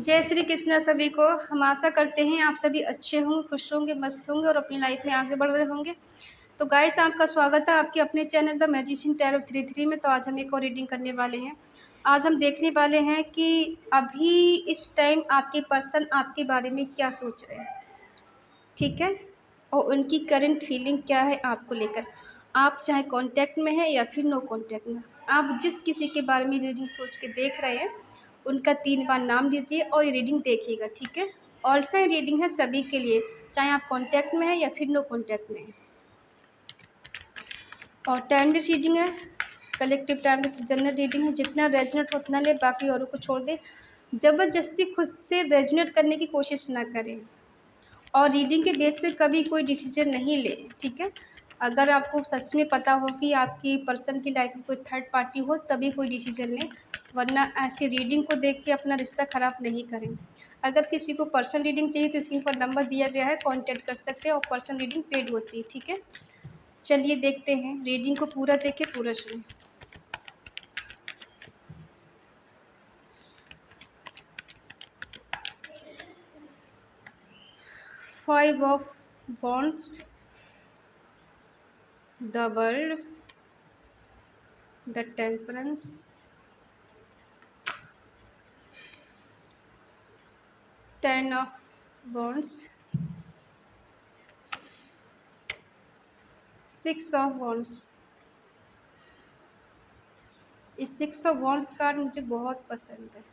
जय श्री कृष्णा सभी को। हम आशा करते हैं आप सभी अच्छे होंगे, खुश होंगे, मस्त होंगे और अपनी लाइफ में आगे बढ़ रहे होंगे। तो गाइस, आपका स्वागत है आपके अपने चैनल द मैजिशियन टैरो 33 में। तो आज हम एक और रीडिंग करने वाले हैं। आज हम देखने वाले हैं कि अभी इस टाइम आपके पर्सन आपके बारे में क्या सोच रहे हैं, ठीक है, और उनकी करंट फीलिंग क्या है आपको लेकर। आप चाहे कांटेक्ट में है या फिर नो कांटेक्ट में, आप जिस किसी के बारे में रीडिंग सोच के देख रहे हैं उनका 3 बार नाम लीजिए और ये रीडिंग देखिएगा, ठीक है। ऑल्सो ये रीडिंग है सभी के लिए, चाहे आप कांटेक्ट में है या फिर नो कांटेक्ट में है। और टाइमलेस रीडिंग है, कलेक्टिव टाइमलेस जनरल रीडिंग है। जितना रेजोनेट हो उतना ले, बाकी औरों को छोड़ दें। ज़बरदस्ती खुद से रेजोनेट करने की कोशिश ना करें और रीडिंग के बेस पे कभी कोई डिसीजन नहीं लें, ठीक है। अगर आपको सच में पता हो कि आपकी पर्सन की लाइफ में कोई थर्ड पार्टी हो तभी कोई डिसीजन लें, वरना ऐसी रीडिंग को देख के अपना रिश्ता ख़राब नहीं करें। अगर किसी को पर्सन रीडिंग चाहिए तो स्क्रीन पर नंबर दिया गया है, कांटेक्ट कर सकते हैं और पर्सन रीडिंग पेड होती है, ठीक है। चलिए देखते हैं, रीडिंग को पूरा देखें, पूरा सुनें। Five of wands, the world, the temperance, 10 of wands, 6 of wands. इस 6 ऑफ वॉन्ड्स कार्ड मुझे बहुत पसंद है।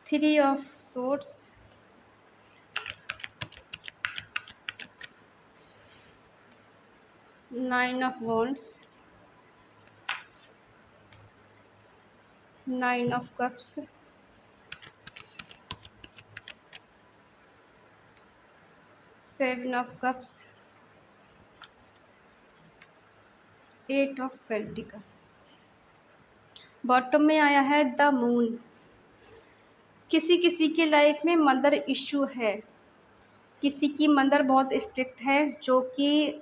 Three of swords, nine of wands, 9 of cups, 7 of cups, 8 of pentacle. Bottom में आया है द मून। किसी किसी की लाइफ में मदर इशू है, किसी की मदर बहुत स्ट्रिक्ट है, जो कि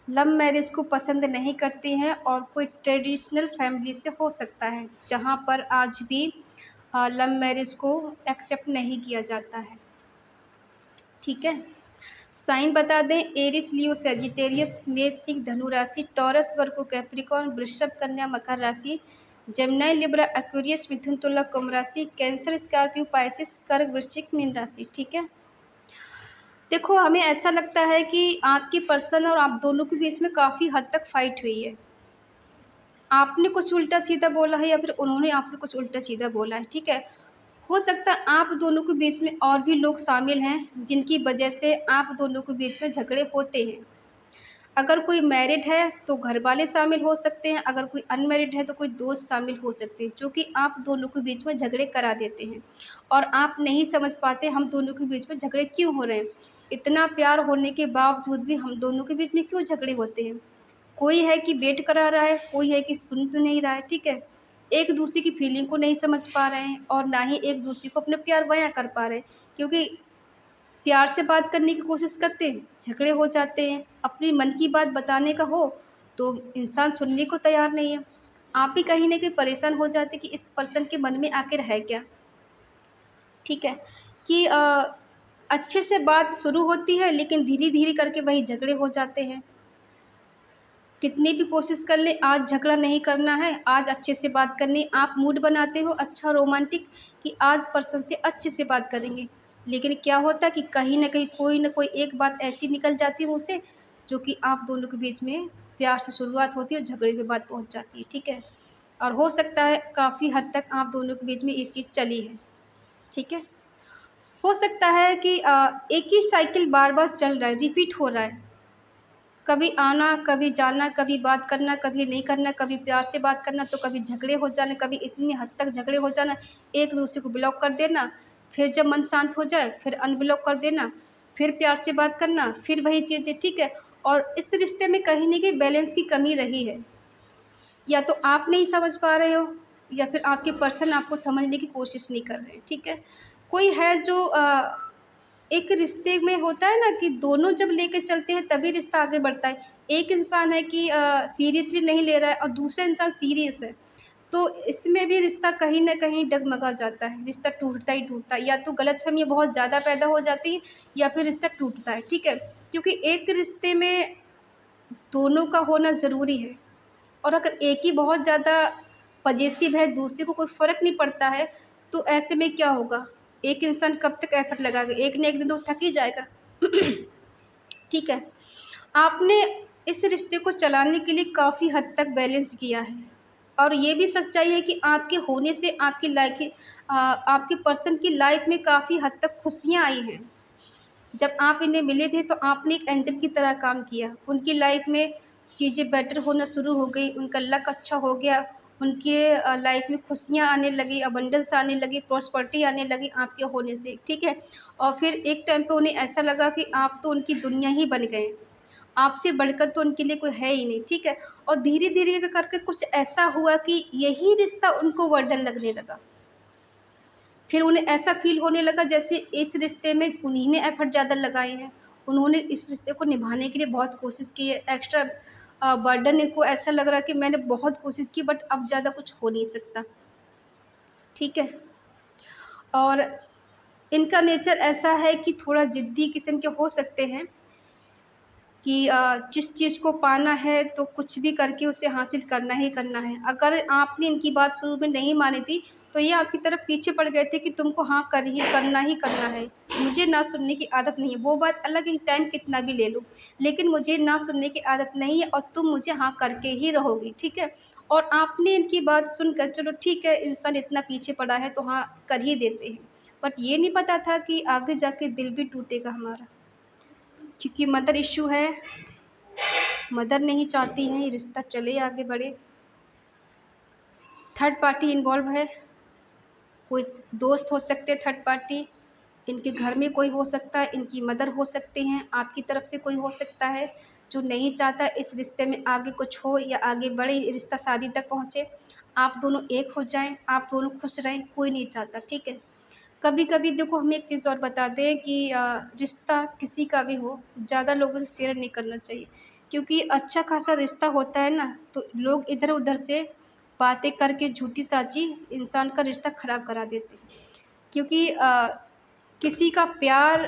लव मैरिज को पसंद नहीं करती हैं और कोई ट्रेडिशनल फैमिली से हो सकता है जहाँ पर आज भी लव मैरिज को एक्सेप्ट नहीं किया जाता है, ठीक है। साइन बता दें, एरिस, लियो, सेजिटेरियस, मेष, सिंह, धनु राशि, टॉरस, वर्गो, कैप्रिकॉर्न, वृषभ, कन्या, मकर राशि, जेमिनी, लिब्रा, एक्वेरियस, मिथुन, तुला, कुंभ राशि, कैंसर, स्कॉर्पियो, पाइसिस, कर्क, वृश्चिक, मीन राशि, ठीक है। देखो, हमें ऐसा लगता है कि आपके पर्सन और आप दोनों के बीच में काफ़ी हद तक फाइट हुई है। आपने कुछ उल्टा सीधा बोला है या फिर उन्होंने आपसे कुछ उल्टा सीधा बोला है, ठीक है। हो सकता है आप दोनों के बीच में और भी लोग शामिल हैं जिनकी वजह से आप दोनों के बीच में झगड़े होते हैं। अगर कोई मैरिड है तो घर वाले शामिल हो सकते हैं, अगर कोई अनमैरिड है तो कोई दोस्त शामिल हो सकते हैं, जो कि आप दोनों के बीच में झगड़े करा देते हैं और आप नहीं समझ पाते हम दोनों के बीच में झगड़े क्यों हो रहे हैं। इतना प्यार होने के बावजूद भी हम दोनों के बीच में क्यों झगड़े होते हैं। कोई है कि वेट करा रहा है, कोई है कि सुन तो नहीं रहा है, ठीक है। एक दूसरे की फीलिंग को नहीं समझ पा रहे हैं और ना ही एक दूसरे को अपना प्यार बयां कर पा रहे हैं, क्योंकि प्यार से बात करने की कोशिश करते हैं, झगड़े हो जाते हैं। अपनी मन की बात बताने का हो तो इंसान सुनने को तैयार नहीं है। आप भी कहीं ना कहीं परेशान हो जाते कि इस पर्सन के मन में आखिर है क्या, ठीक है। कि अच्छे से बात शुरू होती है लेकिन धीरे धीरे करके वही झगड़े हो जाते हैं। कितनी भी कोशिश कर लें, आज झगड़ा नहीं करना है, आज अच्छे से बात करनी, आप मूड बनाते हो अच्छा रोमांटिक कि आज पर्सन से अच्छे से बात करेंगे, लेकिन क्या होता है कि कहीं ना कोई एक बात ऐसी निकल जाती है मुँह से जो कि आप दोनों के बीच में प्यार से शुरुआत होती है और झगड़े पे बात पहुंच जाती है, ठीक है। और हो सकता है काफ़ी हद तक आप दोनों के बीच में इस चीज़ चली है, ठीक है। हो सकता है कि एक ही साइकिल बार बार चल रहा है, रिपीट हो रहा है। कभी आना, कभी जाना, कभी बात करना, कभी नहीं करना, कभी प्यार से बात करना तो कभी झगड़े हो जाना, कभी इतनी हद तक झगड़े हो जाना, एक दूसरे को ब्लॉक कर देना, फिर जब मन शांत हो जाए फिर अनब्लॉक कर देना, फिर प्यार से बात करना, फिर वही चीज़ें, ठीक है। और इस रिश्ते में कहीं न कहीं बैलेंस की कमी रही है। या तो आप नहीं समझ पा रहे हो या फिर आपके पर्सन आपको समझने की कोशिश नहीं कर रहे हैं, ठीक है। कोई है जो एक रिश्ते में होता है ना कि दोनों जब लेके चलते हैं तभी रिश्ता आगे बढ़ता है। एक इंसान है कि सीरियसली नहीं ले रहा है और दूसरा इंसान सीरियस है, तो इसमें भी रिश्ता कहीं न कहीं डगमगा जाता है, रिश्ता टूटता ही टूटता है। या तो गलतफ़हमियाँ बहुत ज़्यादा पैदा हो जाती हैं या फिर रिश्ता टूटता है, ठीक है? क्योंकि एक रिश्ते में दोनों का होना ज़रूरी है, और अगर एक ही बहुत ज़्यादा पजेसिव है, दूसरे को कोई फ़र्क नहीं पड़ता है, तो ऐसे में क्या होगा? एक इंसान कब तक एफ़र्ट लगाएगा? एक न एक दिन तो थक ही जाएगा। ठीक है? आपने इस रिश्ते को चलाने के लिए काफ़ी हद तक बैलेंस किया है, और ये भी सच्चाई है कि आपके होने से आपके पर्सन की लाइफ़ में काफ़ी हद तक खुशियाँ आई हैं। जब आप इन्हें मिले थे तो आपने एक एंजल की तरह काम किया। उनकी लाइफ़ में चीज़ें बेटर होना शुरू हो गई, उनका लक अच्छा हो गया, उनके लाइफ़ में खुशियाँ आने लगी, अबंडेंस आने लगी, प्रॉस्पेरिटी आने लगी आपके होने से, ठीक है? और फिर एक टाइम पे उन्हें ऐसा लगा कि आप तो उनकी दुनिया ही बन गए। आपसे बढ़कर तो उनके लिए कोई है ही नहीं, ठीक है? और धीरे-धीरे करके कुछ ऐसा हुआ कि यही रिश्ता उनको बर्डन लगने लगा। फिर उन्हें ऐसा फ़ील होने लगा जैसे इस रिश्ते में उन्हीं ने एफ़र्ट ज़्यादा लगाए हैं। उन्होंने इस रिश्ते को निभाने के लिए बहुत कोशिश की है। एक्स्ट्रा बर्डन इनको ऐसा लग रहा है कि मैंने बहुत कोशिश की बट अब ज़्यादा कुछ हो नहीं सकता, ठीक है? और इनका नेचर ऐसा है कि थोड़ा ज़िद्दी किस्म के हो सकते हैं कि जिस चीज़ को पाना है तो कुछ भी करके उसे हासिल करना ही करना है। अगर आपने इनकी बात शुरू में नहीं मानी थी, तो ये आपकी तरफ पीछे पड़ गए थे कि तुमको हाँ करना ही करना है। मुझे ना सुनने की आदत नहीं है, वो बात अलग है, टाइम कितना भी ले लो, लेकिन मुझे ना सुनने की आदत नहीं है और तुम मुझे हाँ करके ही रहोगी, ठीक है? और आपने इनकी बात सुनकर चलो ठीक है, इंसान इतना पीछे पड़ा है तो हाँ कर ही देते हैं। बट ये नहीं पता था कि आगे जाके दिल भी टूटेगा हमारा, क्योंकि मदर इश्यू है। मदर नहीं चाहती हैं ये रिश्ता चले आगे बढ़े। थर्ड पार्टी इन्वॉल्व है, कोई दोस्त हो सकते हैं थर्ड पार्टी, इनके घर में कोई हो सकता है, इनकी मदर हो सकते हैं, आपकी तरफ से कोई हो सकता है जो नहीं चाहता इस रिश्ते में आगे कुछ हो या आगे बढ़े, रिश्ता शादी तक पहुँचे। आप दोनों एक हो जाएँ, आप दोनों खुश रहें, कोई नहीं चाहता, ठीक है? कभी-कभी देखो हम एक चीज़ और बता दें कि रिश्ता किसी का भी हो, ज़्यादा लोगों से शेयर नहीं करना चाहिए। क्योंकि अच्छा खासा रिश्ता होता है ना, तो लोग इधर-उधर से बातें करके झूठी-साची इंसान का रिश्ता ख़राब करा देते हैं। क्योंकि किसी का प्यार,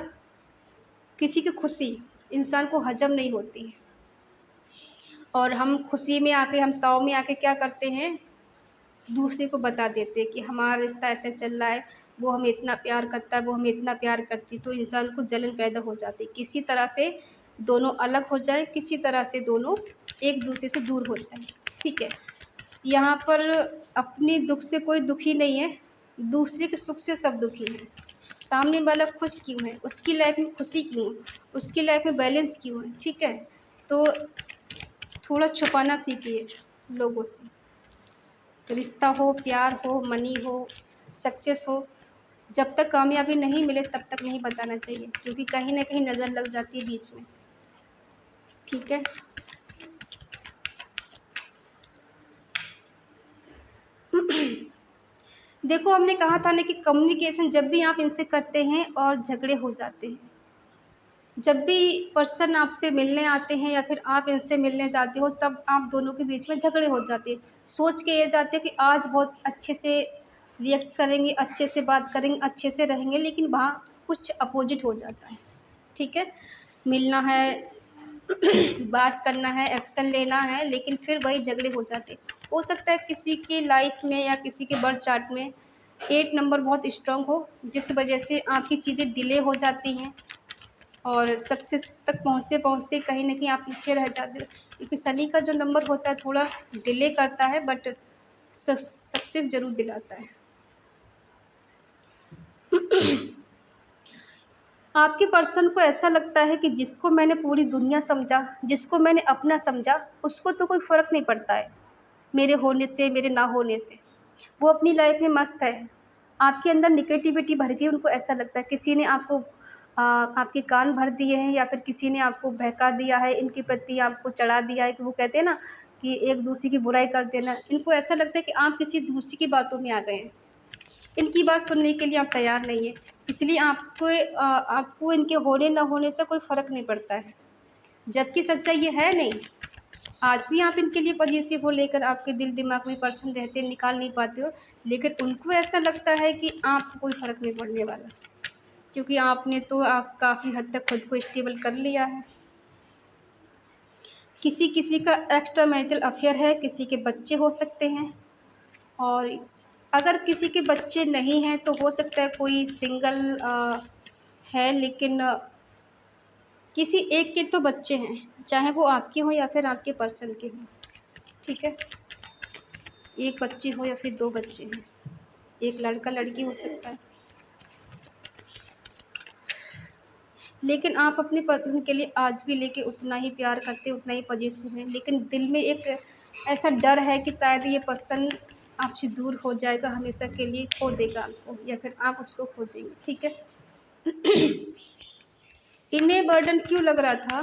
किसी की खुशी इंसान को हज़म नहीं होती है, और हम खुशी में आके, हम ताव में आके क्या करते हैं, दूसरे को बता देते हैं कि हमारा रिश्ता ऐसे चल रहा है, वो हमें इतना प्यार करता है, वो हमें इतना प्यार करती है, तो इंसान को जलन पैदा हो जाती है। किसी तरह से दोनों अलग हो जाएँ, किसी तरह से दोनों एक-दूसरे से दूर हो जाएँ, ठीक है? यहाँ पर अपने दुःख से कोई दुखी नहीं है, दूसरे के सुख से सब दुखी हैं। सामने वाला खुश क्यों है, उसकी लाइफ़ में खुशी क्यों है, उसकी लाइफ़ में बैलेंस क्यों है, ठीक है? तो थोड़ा छुपाना सीखिए लोगों से। रिश्ता हो, प्यार हो, मनी हो, सक्सेस हो, जब तक कामयाबी नहीं मिले तब तक नहीं बताना चाहिए, क्योंकि कहीं न कहीं नज़र लग जाती है बीच में, ठीक है? देखो हमने कहा था ना कि कम्युनिकेशन जब भी आप इनसे करते हैं और झगड़े हो जाते हैं। जब भी पर्सन आपसे मिलने आते हैं या फिर आप इनसे मिलने जाते हो तब आप दोनों के बीच में झगड़े हो जाते हैं। सोच के ये जाते हैं कि आज बहुत अच्छे से रिएक्ट करेंगे, अच्छे से बात करेंगे, अच्छे से रहेंगे, लेकिन वहाँ कुछ अपोज़िट हो जाता है, ठीक है? मिलना है, बात करना है, एक्शन लेना है, लेकिन फिर वही झगड़े हो जाते हैं। हो सकता है किसी की लाइफ़ में या किसी के बर्थ चार्ट में 8 नंबर बहुत स्ट्रॉन्ग हो, जिस वजह से आपकी चीज़ें डिले हो जाती हैं और सक्सेस तक पहुँचते-पहुँचते कहीं न कहीं आप पीछे रह जाते हो। क्योंकि शनि का जो नंबर होता है थोड़ा डिले करता है बट सक्सेस ज़रूर दिलाता है। आपके पर्सन को ऐसा लगता है कि जिसको मैंने पूरी दुनिया समझा, जिसको मैंने अपना समझा, उसको तो कोई फ़र्क नहीं पड़ता है, मेरे होने से, मेरे ना होने से। वो अपनी लाइफ़ में मस्त है। आपके अंदर नेगेटिविटी भर गई, उनको ऐसा लगता है किसी ने आपको आपके कान भर दिए हैं या फिर किसी ने आपको बहका दिया है, इनके प्रति आपको चढ़ा दिया है कि वो कहते हैं ना कि एक-दूसरे की बुराई कर देना। इनको ऐसा लगता है कि आप किसी दूसरे की बातों में आ गए हैं। इनकी बात सुनने के लिए आप तैयार नहीं हैं। इसलिए आपको इनके होने ना होने से कोई फ़र्क नहीं पड़ता है, जबकि सच्चाई ये है नहीं। आज भी आप इनके लिए पॉजिटिव हो लेकर आपके दिल दिमाग में पर्सन रहते हैं, निकाल नहीं पाते हो, लेकिन उनको ऐसा लगता है कि आपको कोई फ़र्क नहीं पड़ने वाला, क्योंकि आपने तो आप काफ़ी हद तक खुद को स्टेबल कर लिया है। किसी किसी का एक्स्ट्रा मैरिटल अफेयर है, किसी के बच्चे हो सकते हैं, और अगर किसी के बच्चे नहीं हैं तो हो सकता है कोई सिंगल है, लेकिन किसी एक के तो बच्चे हैं, चाहे वो आपके हों या फिर आपके पर्सन के हों। ठीक है, एक बच्चे हो या फिर 2 बच्चे हैं, एक लड़का लड़की हो सकता है, लेकिन आप अपने पर्सन के लिए आज भी लेके उतना ही प्यार करते, उतना ही पॉजिटिव हैं, लेकिन दिल में एक ऐसा डर है कि शायद ये पर्सन आपसे दूर हो जाएगा, हमेशा के लिए खो देगा आपको, या फिर आप उसको खो देंगे। ठीक है। इन्हें बर्डन क्यों लग रहा था?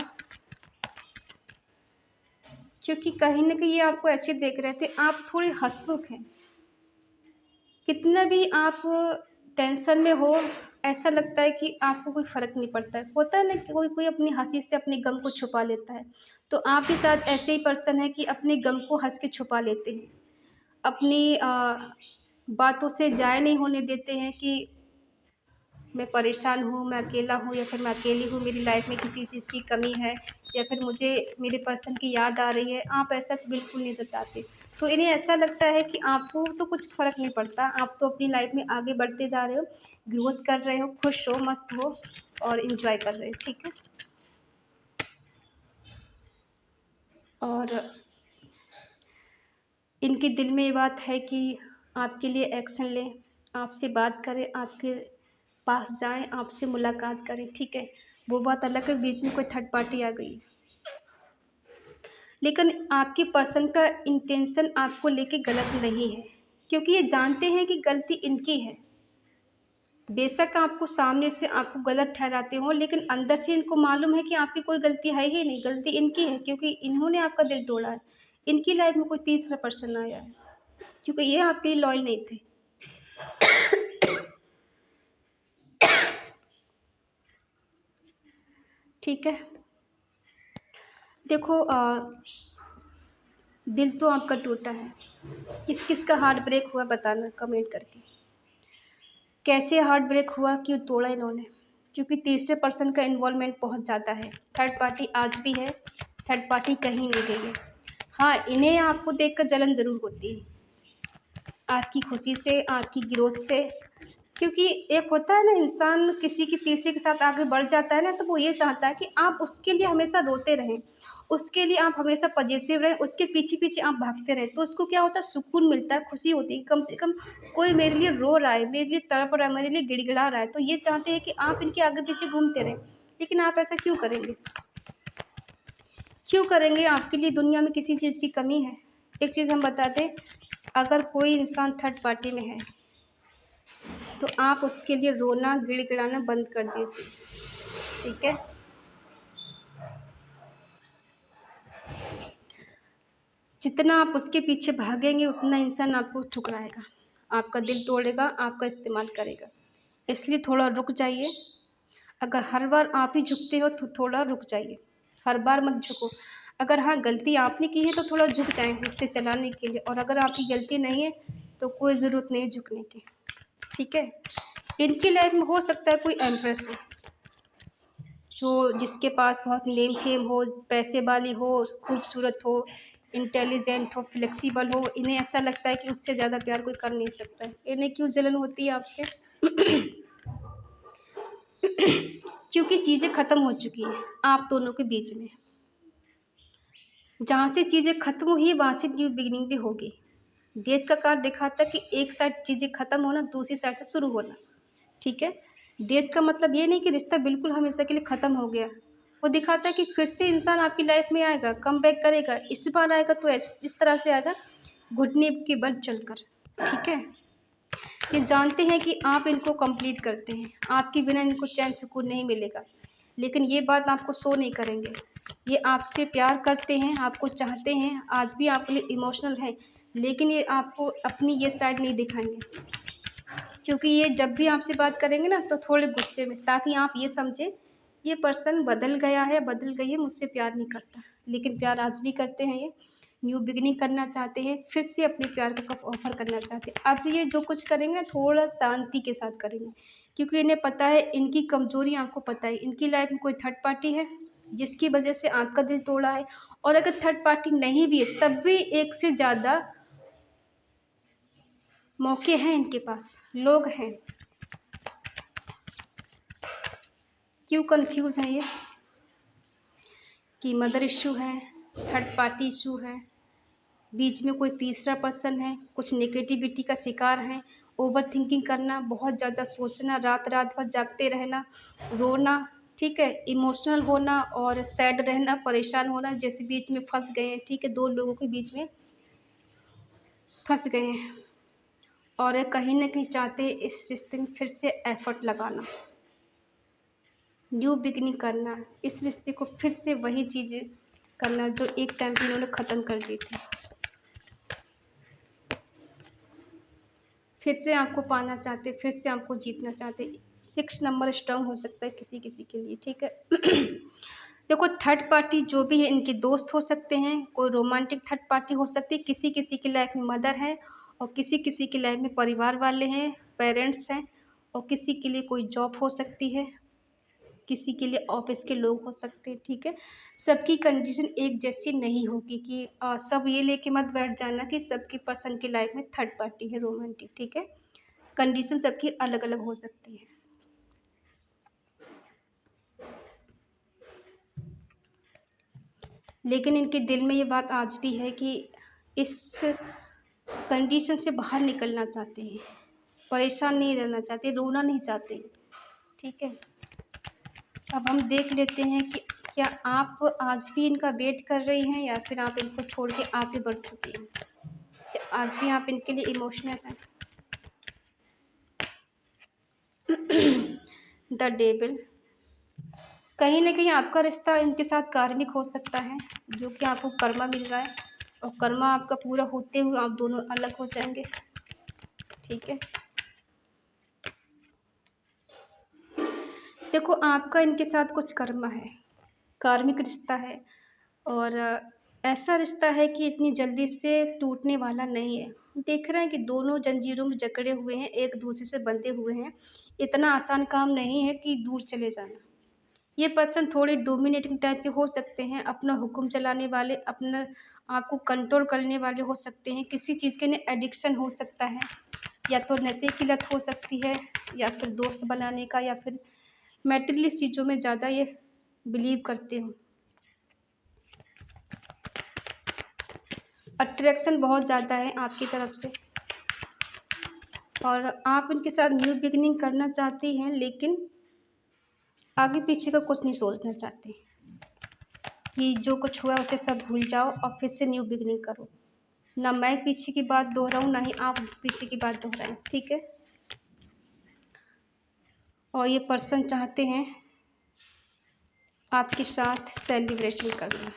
क्योंकि कहीं न कहीं ये आपको ऐसे देख रहे थे, आप थोड़े हँसमुख हैं। कितना भी आप टेंशन में हो, ऐसा लगता है कि आपको कोई फ़र्क नहीं पड़ता है। होता है ना कि कोई-कोई अपनी हँसी से अपने गम को छुपा लेता है, तो आप के साथ ऐसे ही पर्सन है कि अपने गम को हँस के छुपा लेते हैं। अपनी बातों से ज़ाहिर नहीं होने देते हैं कि मैं परेशान हूँ, मैं अकेला हूँ, या फिर मैं अकेली हूँ, मेरी लाइफ़ में किसी चीज़ की कमी है, या फिर मुझे मेरे पर्सन की याद आ रही है। आप ऐसा बिल्कुल नहीं जताते। तो इन्हें ऐसा लगता है कि आपको तो कुछ फ़र्क नहीं पड़ता, आप तो अपनी लाइफ़ में आगे बढ़ते जा रहे हो, ग्रोथ कर रहे हो, खुश हो, मस्त हो और एन्जॉय कर रहे हो। ठीक है? और इनके दिल में ये बात है कि आपके लिए एक्शन लें, आपसे बात करें, आपके पास जाएँ, आपसे मुलाकात करें। ठीक है? वो बात अलग है, बीच में कोई थर्ड पार्टी आ गई। लेकिन आपके पर्सन का इंटेंशन आपको लेके गलत नहीं है, क्योंकि ये जानते हैं कि गलती इनकी है। बेशक आपको सामने से आपको गलत ठहराते हों, लेकिन अंदर से इनको मालूम है कि आपकी कोई गलती है ही नहीं, गलती इनकी है, क्योंकि इन्होंने आपका दिल तोड़ा है। इनकी लाइफ़ में कोई तीसरा पर्सन आया है, क्योंकि ये आपके लिए लॉयल नहीं थे। ठीक है? देखो, दिल तो आपका टूटा है। किस-किस का हार्ट ब्रेक हुआ बताना कमेंट करके। कैसे हार्ट ब्रेक हुआ, क्यों तोड़ा इन्होंने? क्योंकि तीसरे पर्सन का इन्वॉल्वमेंट बहुत ज़्यादा है। थर्ड पार्टी आज भी है, थर्ड पार्टी कहीं नहीं गई है। हाँ, इन्हें आपको देखकर जलन ज़रूर होती है, आपकी खुशी से, आपकी ग्रोथ से। क्योंकि एक होता है ना, इंसान किसी की तीसरे के साथ आगे बढ़ जाता है ना, तो वो ये चाहता है कि आप उसके लिए हमेशा रोते रहें, उसके लिए आप हमेशा पॉजिटिव रहें, उसके पीछे-पीछे आप भागते रहें। तो उसको क्या होता है, सुकून मिलता है, खुशी होती है, कम से कम कोई मेरे लिए रो रहा है, मेरे लिए तड़प रहा है, मेरे लिए गिड़गिड़ा रहा है, तो ये चाहते हैं कि आप इनके आगे-पीछे घूमते रहें। लेकिन आप ऐसा क्यों करेंगे? क्यों करेंगे? आपके लिए दुनिया में किसी चीज़ की कमी है? एक चीज़ हम बता दें, अगर कोई इंसान थर्ड पार्टी में है, तो आप उसके लिए रोना, गिड़गिड़ाना बंद कर दीजिए। ठीक है? जितना आप उसके पीछे भागेंगे, उतना इंसान आपको ठुकराएगा, आपका दिल तोड़ेगा, आपका इस्तेमाल करेगा। इसलिए थोड़ा रुक जाइए। अगर हर बार आप ही झुकते हो तो थोड़ा रुक जाइए, हर बार मत झुको। अगर हाँ, गलती आपने की है तो थोड़ा झुक जाएँ रिश्ते चलाने के लिए, और अगर आपकी गलती नहीं है तो कोई ज़रूरत नहीं झुकने की। ठीक है? इनकी लाइफ़ में हो सकता है कोई एम्प्रेस हो, जो जिसके पास बहुत नेम फेम हो, पैसे वाली हो, खूबसूरत हो, इंटेलिजेंट हो, फ्लेक्सिबल हो। इन्हें ऐसा लगता है कि उससे ज़्यादा प्यार कोई कर नहीं सकता है। इन्हें क्यों जलन होती है आपसे? क्योंकि चीज़ें ख़त्म हो चुकी हैं आप दोनों के बीच में। जहाँ से चीज़ें ख़त्म हुई, वहाँ से न्यू बिगिनिंग भी होगी। डेथ का कार्ड दिखाता है कि एक साइड चीज़ें ख़त्म होना, दूसरी साइड से शुरू होना। ठीक है? डेथ का मतलब ये नहीं कि रिश्ता बिल्कुल हमेशा के लिए ख़त्म हो गया। वो दिखाता है कि फिर से इंसान आपकी लाइफ़ में आएगा, कमबैक करेगा। इस बार आएगा तो इस तरह से आएगा, घुटने के बल चलकर। ठीक है? ये जानते हैं कि आप इनको कंप्लीट करते हैं, आपके बिना इनको चैन सुकून नहीं मिलेगा। लेकिन ये बात आपको शो नहीं करेंगे। ये आपसे प्यार करते हैं, आपको चाहते हैं, आज भी आपके लिए इमोशनल हैं, लेकिन ये आपको अपनी ये साइड नहीं दिखाएँगे। क्योंकि ये जब भी आपसे बात करेंगे ना तो थोड़े गुस्से में, ताकि आप ये समझे ये पर्सन बदल गया है, बदल गई है, मुझसे प्यार नहीं करता, लेकिन प्यार आज भी करते हैं। ये न्यू बिगिनिंग करना चाहते हैं, फिर से अपने प्यार का कप ऑफर करना चाहते हैं। अब ये जो कुछ करेंगे ना थोड़ा शांति के साथ करेंगे, क्योंकि इन्हें पता है, इनकी कमजोरी आपको पता है, इनकी लाइफ में कोई थर्ड पार्टी है जिसकी वजह से आपका दिल तोड़ा है। और अगर थर्ड पार्टी नहीं भी है तब भी एक से ज़्यादा मौके हैं इनके पास, लोग हैं। क्यों कंफ्यूज है ये कि मदर इशू है, थर्ड पार्टी इशू है, बीच में कोई तीसरा पर्सन है, कुछ नेगेटिविटी का शिकार है, ओवर थिंकिंग करना, बहुत ज़्यादा सोचना, रात रात भर जागते रहना, रोना, ठीक है, इमोशनल होना और सैड रहना, परेशान होना, जैसे बीच में फंस गए हैं, ठीक है, दो लोगों के बीच में फंस गए हैं और ये कहीं ना कहीं चाहते हैं इस रिश्ते में फिर से एफर्ट लगाना, न्यू बिगिनिंग करना, इस रिश्ते को फिर से वही चीज़ें करना जो एक टाइम पे इन्होंने ख़त्म कर दी थी। फिर से आपको पाना चाहते, फिर से आपको जीतना चाहते। 6 नंबर स्ट्रांग हो सकता है किसी किसी के लिए, ठीक है। देखो थर्ड पार्टी जो भी है इनके दोस्त हो सकते हैं, कोई रोमांटिक थर्ड पार्टी हो सकती है, किसी किसी की लाइफ में मदर है और किसी किसी की लाइफ में परिवार वाले हैं, पेरेंट्स हैं, और किसी के लिए कोई जॉब हो सकती है, किसी के लिए ऑफिस के लोग हो सकते हैं, ठीक है। सबकी कंडीशन एक जैसी नहीं होगी कि सब ये लेके मत बैठ जाना कि सबकी पसंद की लाइफ में थर्ड पार्टी है रोमांटिक, ठीक है। कंडीशन सबकी अलग अलग हो सकती है। लेकिन इनके दिल में ये बात आज भी है कि इस कंडीशन से बाहर निकलना चाहते हैं, परेशान नहीं रहना चाहते, रोना नहीं चाहते, ठीक है। अब हम देख लेते हैं कि क्या आप आज भी इनका वेट कर रही हैं या फिर आप इनको छोड़ के आगे बढ़ चुकी हैं। क्या आज भी आप इनके लिए इमोशनल हैं। द डेविल, कहीं ना कहीं आपका रिश्ता इनके साथ कार्मिक हो सकता है, जो कि आपको कर्मा मिल रहा है, और कर्मा आपका पूरा होते हुए आप दोनों अलग हो जाएंगे, ठीक है। देखो आपका इनके साथ कुछ कर्मा है, कार्मिक रिश्ता है, और ऐसा रिश्ता है कि इतनी जल्दी से टूटने वाला नहीं है। देख रहे हैं कि दोनों जंजीरों में जकड़े हुए हैं, एक दूसरे से बंधे हुए हैं। इतना आसान काम नहीं है कि दूर चले जाना। ये पर्सन थोड़े डोमिनेटिंग टाइप के हो सकते हैं, अपना हुक्म चलाने वाले, अपना आपको कंट्रोल करने वाले हो सकते हैं। किसी चीज़ के लिए एडिक्शन हो सकता है, या तो नशे की लत हो सकती है, या फिर दोस्त बनाने का, या फिर मैटेरियलिस्ट चीज़ों में ज़्यादा ये बिलीव करते हो। अट्रैक्शन बहुत ज़्यादा है आपकी तरफ से, और आप इनके साथ न्यू बिगिनिंग करना चाहती हैं, लेकिन आगे पीछे का कुछ नहीं सोचना चाहती कि जो कुछ हुआ उसे सब भूल जाओ और फिर से न्यू बिगिनिंग करो। ना मैं पीछे की बात दोहराऊँ, ना ही आप पीछे की बात दोहराएं, ठीक है। और ये पर्सन चाहते हैं आपके साथ सेलिब्रेशन करना।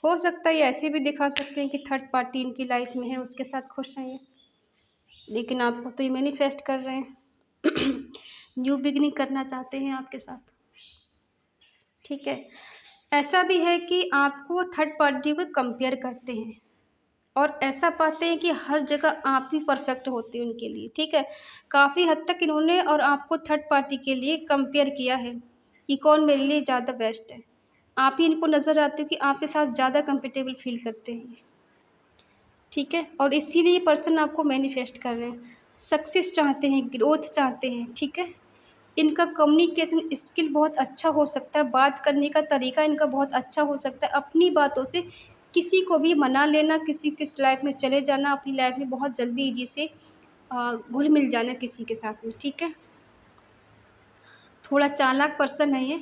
हो सकता है ये ऐसे भी दिखा सकते हैं कि थर्ड पार्टी इनकी लाइफ में है, उसके साथ खुश हैं ये, लेकिन आपको तो ये मैनिफेस्ट कर रहे हैं। न्यू बिगिनिंग करना चाहते हैं आपके साथ, ठीक है। ऐसा भी है कि आपको थर्ड पार्टी को कंपेयर करते हैं और ऐसा पाते हैं कि हर जगह आप ही परफेक्ट होते हैं उनके लिए, ठीक है। काफ़ी हद तक इन्होंने और आपको थर्ड पार्टी के लिए कंपेयर किया है कि कौन मेरे लिए ज़्यादा बेस्ट है। आप ही इनको नज़र आते हो कि आपके साथ ज़्यादा कंफर्टेबल फील करते हैं ये, ठीक है। और इसीलिए ये पर्सन आपको मैनिफेस्ट कर रहे हैं, सक्सेस चाहते हैं, ग्रोथ चाहते हैं, ठीक है। इनका कम्युनिकेशन स्किल बहुत अच्छा हो सकता है, बात करने का तरीका इनका बहुत अच्छा हो सकता है, अपनी बातों से किसी को भी मना लेना, किसी की लाइफ में चले जाना, अपनी लाइफ में बहुत जल्दी ईजी से घुल मिल जाना किसी के साथ में, ठीक है। थोड़ा चालाक पर्सन है ये,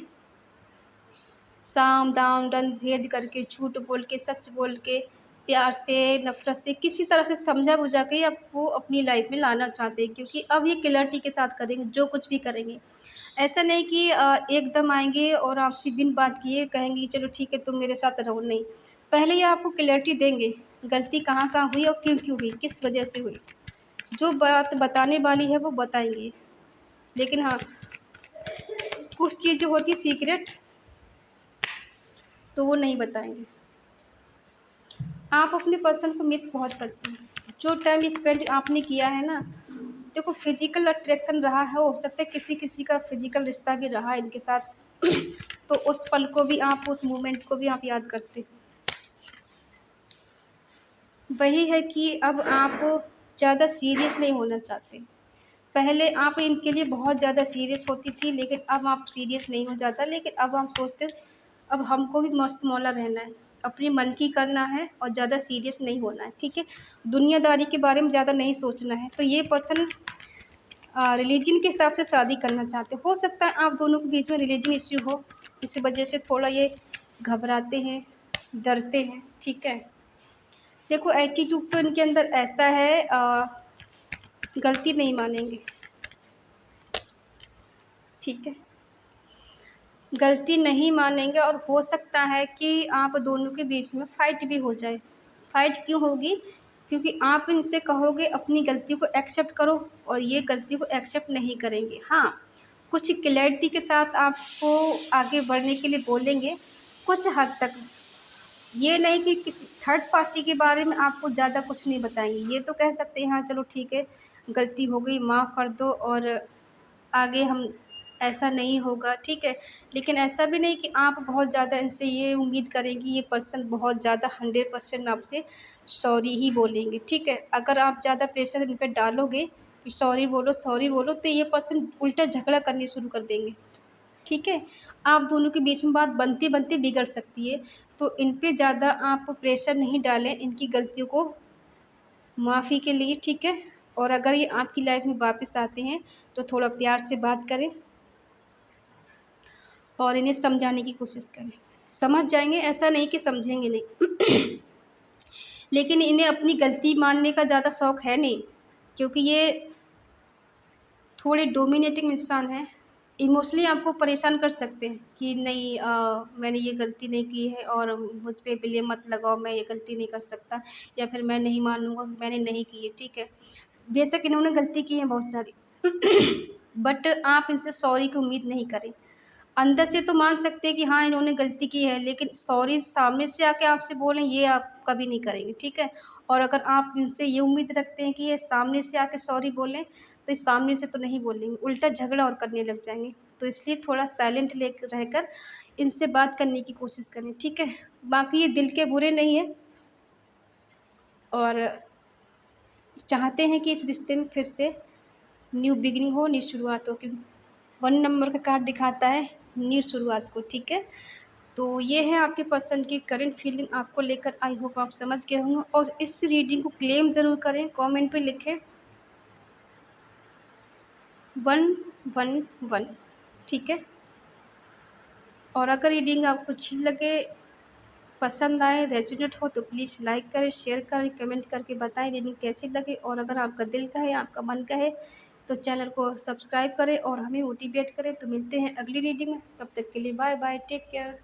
साम दाम दंड भेद करके, झूठ बोल के, सच बोल के, प्यार से, नफ़रत से, किसी तरह से समझा बुझा के आपको अपनी लाइफ में लाना चाहते हैं, क्योंकि अब ये क्लैरिटी के साथ करेंगे जो कुछ भी करेंगे। ऐसा नहीं कि एकदम आएंगे और आपसे बिन बात किए कहेंगे चलो ठीक है तुम मेरे साथ रहो, नहीं। पहले ये आपको क्लैरिटी देंगे, गलती कहाँ कहाँ हुई और क्यों क्यों हुई, किस वजह से हुई। जो बात बताने वाली है वो बताएंगे, लेकिन हाँ कुछ चीज़ जो होती है सीक्रेट तो वो नहीं बताएंगे। आप अपने पर्सन को मिस बहुत करते हैं। जो टाइम स्पेंड आपने किया है ना, देखो फिजिकल अट्रैक्शन रहा है, हो सकता है किसी किसी का फिजिकल रिश्ता भी रहा है इनके साथ तो उस पल को भी आप, उस मोमेंट को भी आप याद करते हैं। वही है कि अब आप ज़्यादा सीरियस नहीं होना चाहते। पहले आप इनके लिए बहुत ज़्यादा सीरियस होती थी, लेकिन अब आप सीरियस नहीं हो जाता, लेकिन अब आप सोचते हो अब हमको भी मस्त मौला रहना है, अपने मन की करना है और ज़्यादा सीरियस नहीं होना है, ठीक है। दुनियादारी के बारे में ज़्यादा नहीं सोचना है। तो ये पर्सन रिलीजन के हिसाब से शादी करना चाहते हो सकता है आप दोनों के बीच में रिलीजन इश्यू हो, इस वजह से थोड़ा ये घबराते हैं, डरते हैं, ठीक है। देखो एटीट्यूड तो इनके अंदर ऐसा है, गलती नहीं मानेंगे, ठीक है, गलती नहीं मानेंगे। और हो सकता है कि आप दोनों के बीच में फ़ाइट भी हो जाए। फ़ाइट क्यों होगी? क्योंकि आप इनसे कहोगे अपनी गलती को एक्सेप्ट करो और ये गलती को एक्सेप्ट नहीं करेंगे। हाँ, कुछ क्लैरिटी के साथ आपको आगे बढ़ने के लिए बोलेंगे, कुछ हद तक। ये नहीं कि किसी थर्ड पार्टी के बारे में आपको ज़्यादा कुछ नहीं बताएँगे। ये तो कह सकते हैं हाँ चलो ठीक है, गलती हो गई, माफ़ कर दो और आगे हम ऐसा नहीं होगा, ठीक है। लेकिन ऐसा भी नहीं कि आप बहुत ज़्यादा इनसे ये उम्मीद करें कि ये पर्सन बहुत ज़्यादा 100% आपसे सॉरी ही बोलेंगे, ठीक है। अगर आप ज़्यादा प्रेशर इन पे डालोगे कि सॉरी बोलो तो ये पर्सन उल्टा झगड़ा करने शुरू कर देंगे, ठीक है। आप दोनों के बीच में बात बनते-बनते बिगड़ सकती है। तो इन पे ज़्यादा आप प्रेशर नहीं डालें इनकी गलतियों को माफ़ी के लिए, ठीक है। और अगर ये आपकी लाइफ़ में वापस आते हैं तो थोड़ा प्यार से बात करें और इन्हें समझाने की कोशिश करें। समझ जाएँगे, ऐसा नहीं कि समझेंगे नहीं लेकिन इन्हें अपनी गलती मानने का ज़्यादा शौक है नहीं, क्योंकि ये थोड़े डोमिनेटिंग इंसान हैं। इमोशनली आपको परेशान कर सकते हैं कि नहीं मैंने ये गलती नहीं की है और मुझ पे ब्लेम मत लगाओ, मैं ये गलती नहीं कर सकता, या फिर मैं नहीं मानूँगा कि मैंने नहीं की है, ठीक है। बेशक इन्होंने गलती की है बहुत सारी बट आप इनसे सॉरी की उम्मीद नहीं करें। अंदर से तो मान सकते हैं कि हाँ, इन्होंने गलती की है, लेकिन सॉरी सामने से आके आपसे बोलें ये आप कभी नहीं करेंगे, ठीक है? और अगर आप इनसे ये उम्मीद रखते हैं कि ये सामने से आके सॉरी बोलें, तो ये सामने से तो नहीं बोलेंगे, उल्टा झगड़ा और करने लग जाएँगे। तो इसलिए थोड़ा साइलेंट ले रहकर इनसे बात करने की कोशिश करें, ठीक है? बाकी ये दिल के बुरे नहीं हैं और चाहते हैं कि इस रिश्ते में फिर से न्यू बिगिनिंग हो, न्यू शुरुआत हो, क्योंकि 1 नंबर का कार्ड दिखाता है न्यू शुरुआत को, ठीक है। तो ये है आपके पर्सन की करंट फीलिंग आपको लेकर। आई होप आप समझ गए होंगे और इस रीडिंग को क्लेम ज़रूर करें, कमेंट पे लिखें 111, ठीक है। और अगर रीडिंग आपको अच्छी लगे, पसंद आए, रेजोनेट हो तो प्लीज़ लाइक करें, शेयर करें, कमेंट करके बताएं रीडिंग कैसी लगी। और अगर आपका दिल कहे, आपका मन कहे तो चैनल को सब्सक्राइब करें और हमें मोटिवेट करें। तो मिलते हैं अगली रीडिंग में, तब तक के लिए बाय बाय, टेक केयर।